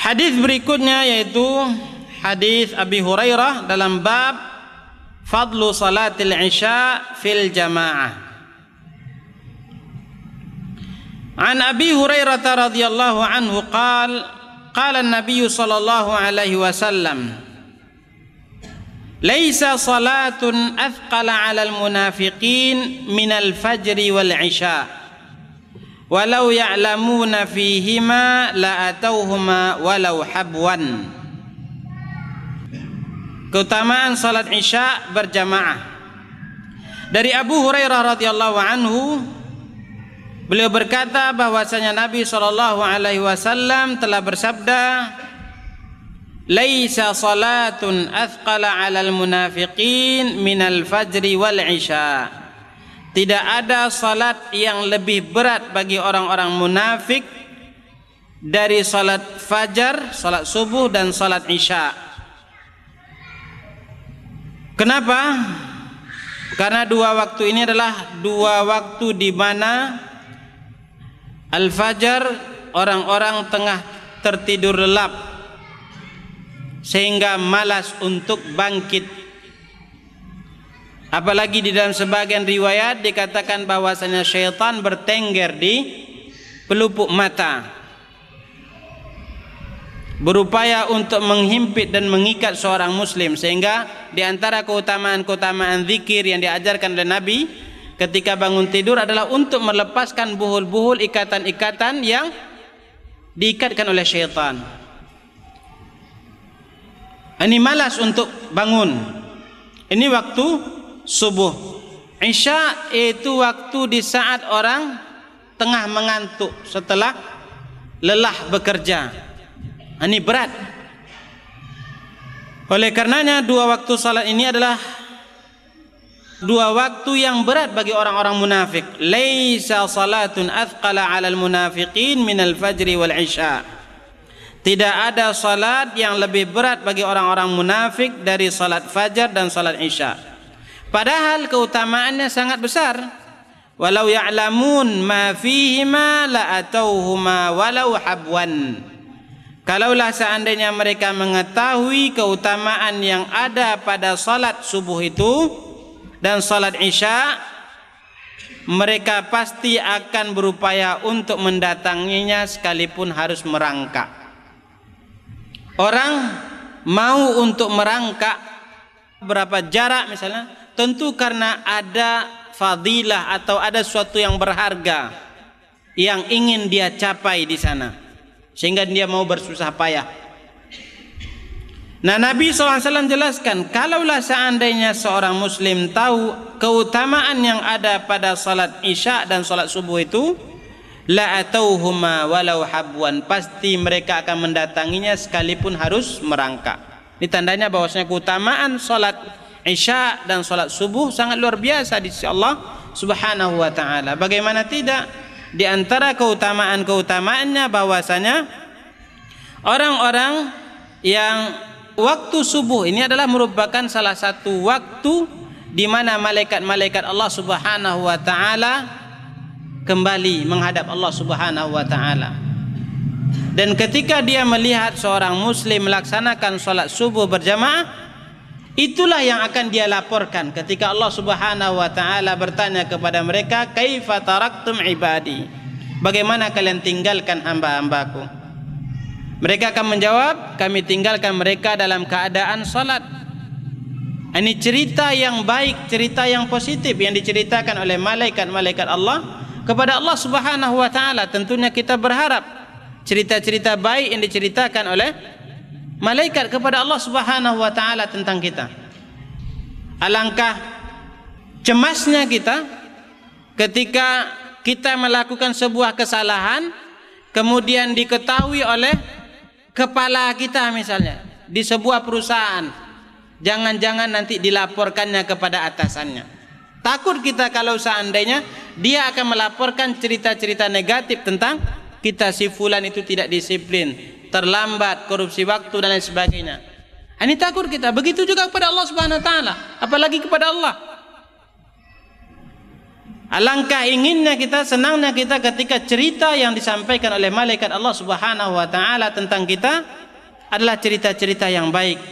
Hadis berikutnya yaitu hadis Abi Hurairah dalam bab fadlu salatil isya fil jamaah. An Abi Hurairah radhiyallahu anhu qala an-nabiy sallallahu alaihi wasallam laisa salatun athqala 'alal munafiqin minal fajri wal isya walau ya'lamuna fihima la atauhuma walau habwan. Keutamaan salat isya berjamaah. Dari Abu Hurairah radhiyallahu anhu, beliau berkata bahwasanya Nabi sallallahu alaihi wasallam telah bersabda, laisa salatun athqala 'alal munafiqin minal fajri wal isya. Tidak ada salat yang lebih berat bagi orang-orang munafik dari salat fajar, salat subuh dan salat isya. Kenapa? Karena dua waktu ini adalah dua waktu di mana al-fajar orang-orang tengah tertidur lelap sehingga malas untuk bangkit. Apalagi di dalam sebagian riwayat dikatakan bahwasanya syaitan bertengger di pelupuk mata, berupaya untuk menghimpit dan mengikat seorang muslim. Sehingga di antara keutamaan-keutamaan zikir yang diajarkan oleh Nabi ketika bangun tidur adalah untuk melepaskan buhul-buhul ikatan-ikatan yang diikatkan oleh syaitan. Ini malas untuk bangun. Ini waktu subuh. Isya itu waktu di saat orang tengah mengantuk setelah lelah bekerja. Ini berat. Oleh karenanya dua waktu salat ini adalah dua waktu yang berat bagi orang-orang munafik. Laisa salatun athqala 'alal munafiqin minal fajri wal isya. Tidak ada salat yang lebih berat bagi orang-orang munafik dari salat fajar dan salat isya. Padahal keutamaannya sangat besar. Walau ya'lamun ma fihima la atauhuma walau habwan. Kalaulah seandainya mereka mengetahui keutamaan yang ada pada salat subuh itu dan salat isya, mereka pasti akan berupaya untuk mendatanginya sekalipun harus merangkak. Orang mau untuk merangkak berapa jarak misalnya, tentu karena ada fadilah atau ada sesuatu yang berharga yang ingin dia capai di sana, sehingga dia mau bersusah payah. Nah, Nabi SAW jelaskan, kalaulah seandainya seorang muslim tahu keutamaan yang ada pada salat isya dan salat subuh itu, la atauhuma walau habwan, pasti mereka akan mendatanginya sekalipun harus merangkak. Ini tandanya bahwasanya keutamaan salat isya dan salat subuh sangat luar biasa di sisi Allah Subhanahu wa taala. Bagaimana tidak, di antara keutamaan-keutamaannya bahwasanya orang-orang yang waktu subuh ini adalah merupakan salah satu waktu di mana malaikat-malaikat Allah Subhanahu wa taala kembali menghadap Allah Subhanahu wa taala. Dan ketika dia melihat seorang muslim melaksanakan salat subuh berjamaah, itulah yang akan dia laporkan ketika Allah Subhanahu wa taala bertanya kepada mereka, kaifa taraktum ibadi, bagaimana kalian tinggalkan hamba-hambaku? Mereka akan menjawab, kami tinggalkan mereka dalam keadaan salat. Ini cerita yang baik, cerita yang positif yang diceritakan oleh malaikat-malaikat Allah kepada Allah Subhanahu wa taala. Tentunya kita berharap cerita-cerita baik yang diceritakan oleh malaikat kepada Allah Subhanahu wa taala tentang kita. Alangkah cemasnya kita ketika kita melakukan sebuah kesalahan kemudian diketahui oleh kepala kita misalnya di sebuah perusahaan. Jangan-jangan nanti dilaporkannya kepada atasannya. Takut kita kalau seandainya dia akan melaporkan cerita-cerita negatif tentang kita, si fulan itu tidak disiplin, terlambat, korupsi waktu dan lain sebagainya. Ini takut kita. Begitu juga kepada Allah Subhanahu wa taala, apalagi kepada Allah. Alangkah inginnya kita, senangnya kita ketika cerita yang disampaikan oleh malaikat Allah Subhanahu wa taala tentang kita adalah cerita-cerita yang baik.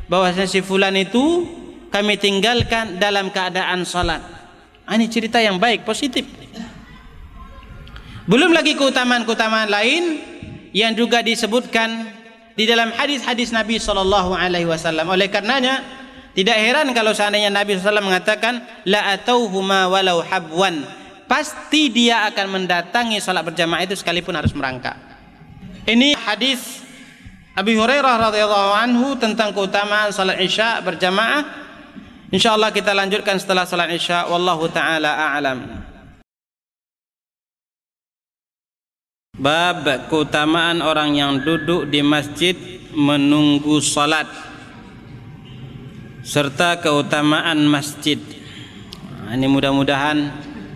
Bahwasanya si fulan itu kami tinggalkan dalam keadaan salat. Ini cerita yang baik, positif. Belum lagi keutamaan-keutamaan lain yang juga disebutkan di dalam hadis-hadis Nabi sallallahu alaihi wasallam. Oleh karenanya tidak heran kalau seandainya Nabi SAW mengatakan la atauhuma walau habwan, pasti dia akan mendatangi salat berjamaah itu sekalipun harus merangkak. Ini hadis Abi Hurairah radhiyallahu anhu tentang keutamaan salat Isya berjamaah. Insyaallah kita lanjutkan setelah salat Isya. Wallahu taala a'lam. Bab keutamaan orang yang duduk di masjid menunggu salat serta keutamaan masjid. Ini mudah-mudahan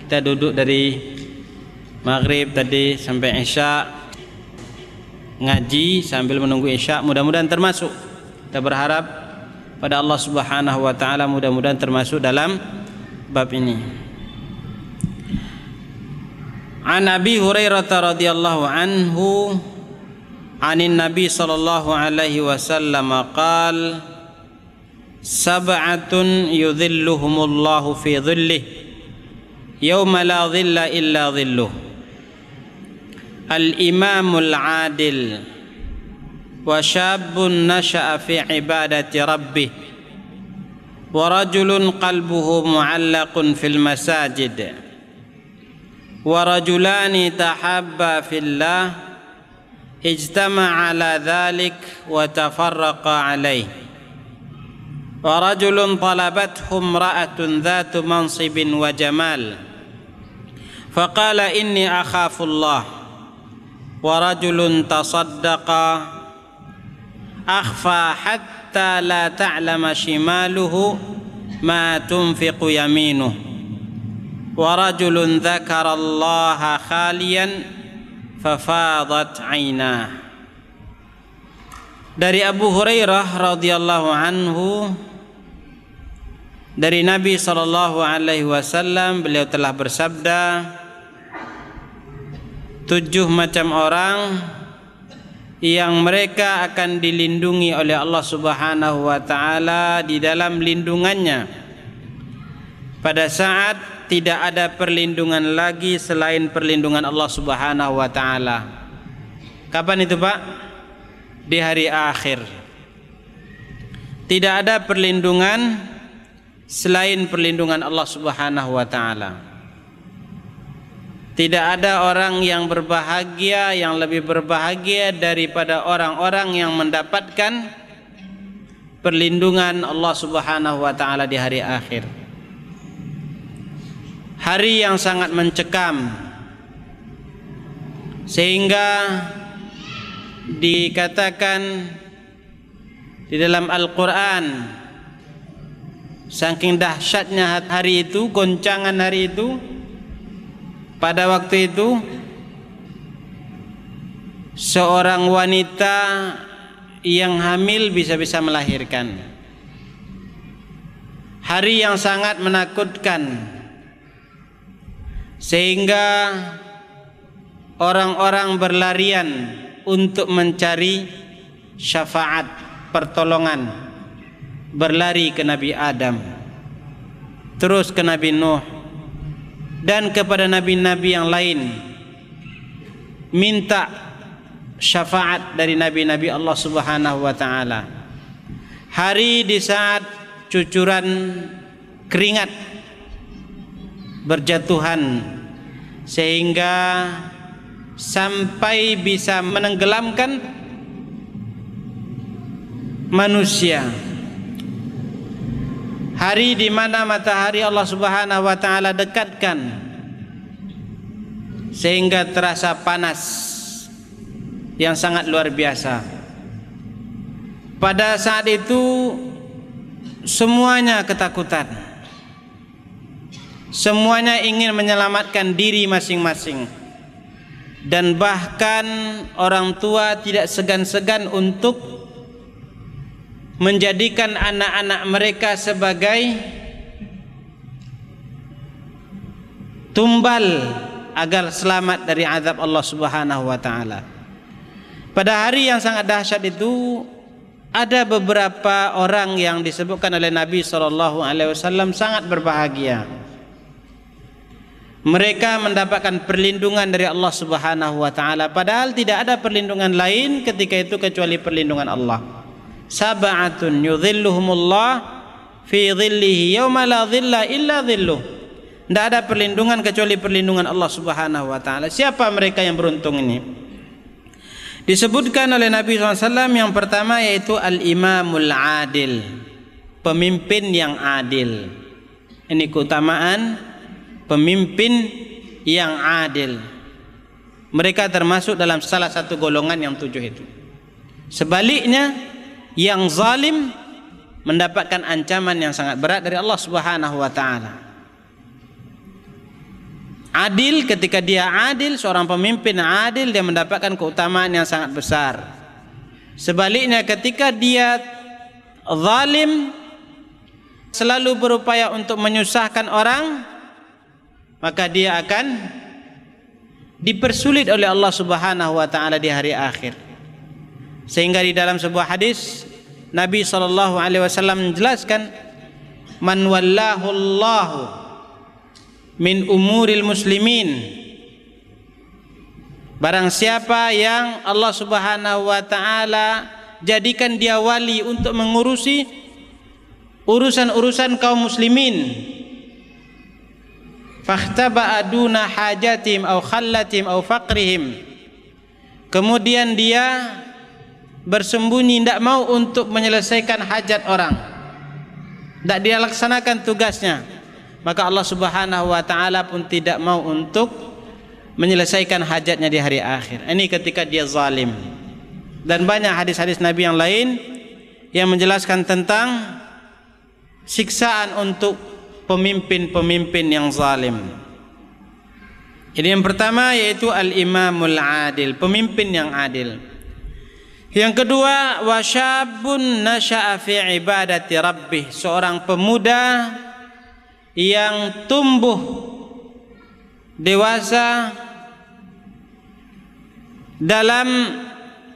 kita duduk dari maghrib tadi sampai Isya ngaji sambil menunggu Isya, mudah-mudahan termasuk. Kita berharap pada Allah Subhanahu wa taala mudah-mudahan termasuk dalam bab ini. An Abi Hurairah radhiyallahu anhu anin Nabi sallallahu alaihi wasallam qala sab'atun yudhilluhumullahu fi dhillih yawma la dhilla illa dhilluh al-imamul adil wa syabun nasha'a fi ibadati rabbih wa rajulun qalbuhu mu'allaqun fil masajid wa rajulani tahabba fillah ijtama'a ala dhalik wa tafarraqa alayhi ورجل طلبته امرأة ذات منصب وجمال فقال إني أخاف الله ورجل تصدق أخفى حتى لا تعلم شماله ما تنفق يمينه ورجل ذكر الله خاليا ففاضت عيناه. Dari Abu Hurairah radhiyallahu anhu, dari Nabi sallallahu alaihi wasallam, beliau telah bersabda, 7 macam orang yang mereka akan dilindungi oleh Allah Subhanahu wa taala di dalam lindungannya pada saat tidak ada perlindungan lagi selain perlindungan Allah Subhanahu wa taala. Kapan itu, Pak? Di hari akhir. Tidak ada perlindungan selain perlindungan Allah Subhanahu wa taala. Tidak ada orang yang berbahagia, yang lebih berbahagia daripada orang-orang yang mendapatkan perlindungan Allah Subhanahu wa taala di hari akhir. Hari yang sangat mencekam, sehingga dikatakan di dalam Al-Quran, saking dahsyatnya hari itu, goncangan hari itu, pada waktu itu seorang wanita yang hamil bisa-bisa melahirkan. Hari yang sangat menakutkan, sehingga orang-orang berlarian untuk mencari syafaat, pertolongan, berlari ke Nabi Adam, terus ke Nabi Nuh, dan kepada nabi-nabi yang lain, minta syafaat dari nabi-nabi Allah Subhanahu wa taala. Hari di saat cucuran keringat berjatuhan sehingga sampai bisa menenggelamkan manusia. Hari di mana matahari Allah Subhanahu wa taala dekatkan sehingga terasa panas yang sangat luar biasa. Pada saat itu semuanya ketakutan. Semuanya ingin menyelamatkan diri masing-masing. Dan bahkan orang tua tidak segan-segan untuk menjadikan anak-anak mereka sebagai tumbal agar selamat dari azab Allah Subhanahu wa taala. Pada hari yang sangat dahsyat itu ada beberapa orang yang disebutkan oleh Nabi SAW sangat berbahagia. Mereka mendapatkan perlindungan dari Allah Subhanahu wa taala, padahal tidak ada perlindungan lain ketika itu kecuali perlindungan Allah. Sab'atun yudhilluhumullah fi dhillihi yauma la dhilla illa dhilluh. Tidak ada perlindungan kecuali perlindungan Allah Subhanahu wa taala. Siapa mereka yang beruntung ini? Disebutkan oleh Nabi SAW yang pertama yaitu al-imamul adil, pemimpin yang adil. Ini keutamaan pemimpin yang adil. Mereka termasuk dalam salah satu golongan yang 7 itu. Sebaliknya, yang zalim mendapatkan ancaman yang sangat berat dari Allah Subhanahu wa taala. Adil, ketika dia adil, seorang pemimpin adil, dia mendapatkan keutamaan yang sangat besar. Sebaliknya, ketika dia zalim, selalu berupaya untuk menyusahkan orang, maka dia akan dipersulit oleh Allah Subhanahu wa taala di hari akhir. Sehingga di dalam sebuah hadis Nabi SAW menjelaskan, man wallahu Allahu min umuril muslimin, barang siapa yang Allah Subhanahu wa taala jadikan dia wali untuk mengurusi urusan-urusan kaum muslimin, fakhtaba aduna hajatim au khallatim au faqrihim, kemudian dia bersembunyi, tidak mau untuk menyelesaikan hajat orang, tidak dia laksanakan tugasnya, maka Allah Subhanahu wa taala pun tidak mau untuk menyelesaikan hajatnya di hari akhir. Ini ketika dia zalim. Dan banyak hadis-hadis Nabi yang lain yang menjelaskan tentang siksaan untuk pemimpin-pemimpin yang zalim. Jadi yang pertama yaitu al-imamul adil, pemimpin yang adil. Yang kedua, wasyabun nasya'a fi ibadati rabbih, seorang pemuda yang tumbuh dewasa dalam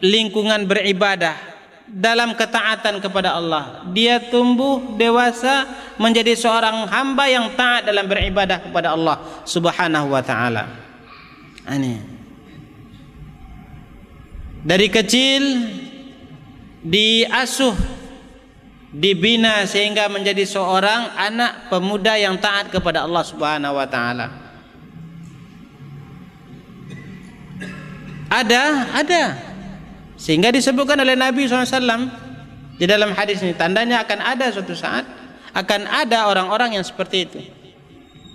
lingkungan beribadah, dalam ketaatan kepada Allah. Dia tumbuh dewasa menjadi seorang hamba yang taat dalam beribadah kepada Allah Subhanahu wa taala. Ini dari kecil diasuh, dibina sehingga menjadi seorang anak pemuda yang taat kepada Allah Subhanahu wa taala. Ada sehingga disebutkan oleh Nabi SAW di dalam hadis ini, tandanya akan ada suatu saat akan ada orang-orang yang seperti itu.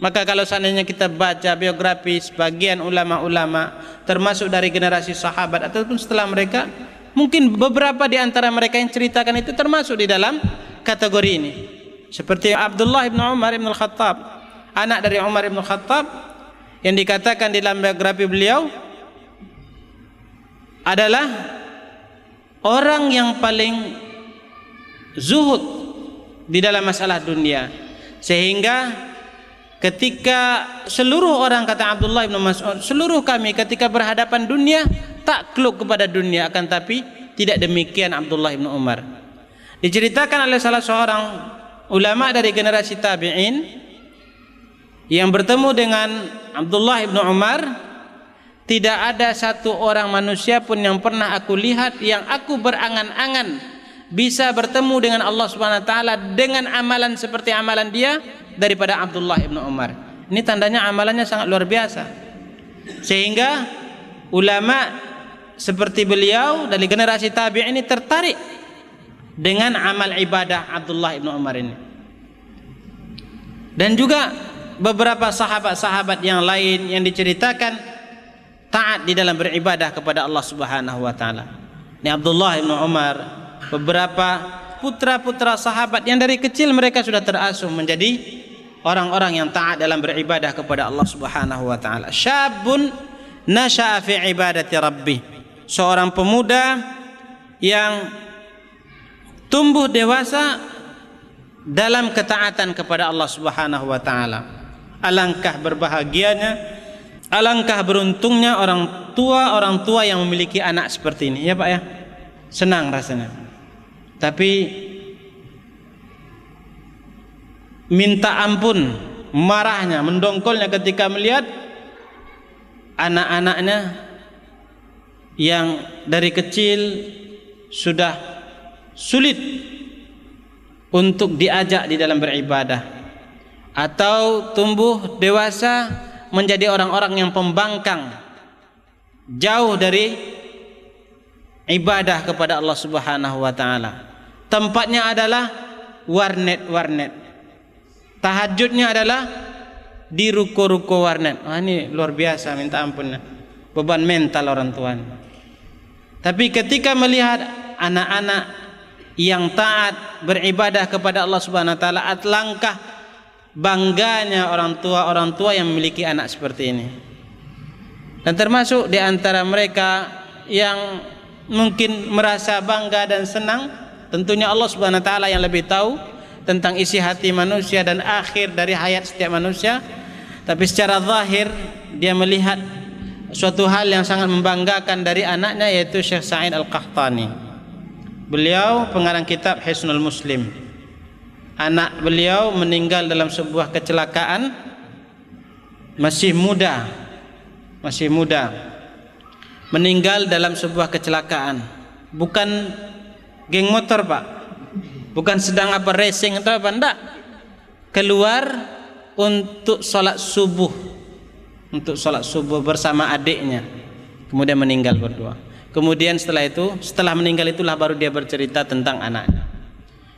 Maka kalau seandainya kita baca biografi sebagian ulama-ulama termasuk dari generasi sahabat ataupun setelah mereka, mungkin beberapa di antara mereka yang ceritakan itu termasuk di dalam kategori ini. Seperti Abdullah bin Umar bin Al-Khattab, anak dari Umar bin Al-Khattab, yang dikatakan di dalam biografi beliau adalah orang yang paling zuhud di dalam masalah dunia, sehingga ketika seluruh orang, kata Abdullah bin Mas'ud, seluruh kami ketika berhadapan dunia takluk kepada dunia, akan tapi tidak demikian Abdullah bin Umar. Diceritakan oleh salah seorang ulama dari generasi tabi'in yang bertemu dengan Abdullah bin Umar, tidak ada satu orang manusia pun yang pernah aku lihat yang aku berangan-angan bisa bertemu dengan Allah Subhanahu wa taala dengan amalan seperti amalan dia daripada Abdullah bin Umar. Ini tandanya amalannya sangat luar biasa, sehingga ulama seperti beliau dari generasi tabi'in ini tertarik dengan amal ibadah Abdullah bin Umar ini. Dan juga beberapa sahabat-sahabat yang lain yang diceritakan taat di dalam beribadah kepada Allah Subhanahu wa taala. Ini Abdullah bin Umar, beberapa putra-putra sahabat yang dari kecil mereka sudah terasuh menjadi orang-orang yang taat dalam beribadah kepada Allah Subhanahu wa taala. Syabun nasya'a fi ibadati rabbih, seorang pemuda yang tumbuh dewasa dalam ketaatan kepada Allah Subhanahu wa taala. Alangkah berbahagianya, alangkah beruntungnya orang tua yang memiliki anak seperti ini. Ya Pak ya, senang rasanya. Tapi minta ampun marahnya, mendongkolnya ketika melihat anak-anaknya yang dari kecil sudah sulit untuk diajak di dalam beribadah, atau tumbuh dewasa menjadi orang-orang yang pembangkang, jauh dari ibadah kepada Allah Subhanahu wa taala. Tempatnya adalah warnet, tahajudnya adalah di ruko-ruko warnet. Ini luar biasa, minta ampunnya, beban mental orang tua. Tapi ketika melihat anak-anak yang taat beribadah kepada Allah Subhanahu wa taala, alangkah bangganya orang tua yang memiliki anak seperti ini. Dan termasuk di antara mereka yang mungkin merasa bangga dan senang, tentunya Allah Subhanahu wa taala yang lebih tahu tentang isi hati manusia dan akhir dari hayat setiap manusia. Tapi secara zahir dia melihat suatu hal yang sangat membanggakan dari anaknya, yaitu Syekh Sa'id Al-Qahtani. Beliau pengarang kitab Hisnul Muslim. Anak beliau meninggal dalam sebuah kecelakaan, masih muda, meninggal dalam sebuah kecelakaan. Bukan geng motor Pak, bukan sedang apa racing atau apa, enggak. Keluar untuk sholat subuh bersama adiknya, kemudian meninggal berdua. Kemudian setelah meninggal itulah baru dia bercerita tentang anaknya.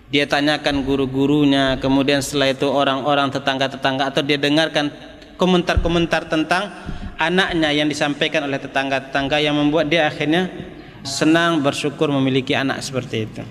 Dia tanyakan guru-gurunya, kemudian setelah itu orang-orang tetangga-tetangga, atau dia dengarkan komentar-komentar tentang anaknya yang disampaikan oleh tetangga-tetangga, yang membuat dia akhirnya senang, bersyukur memiliki anak seperti itu.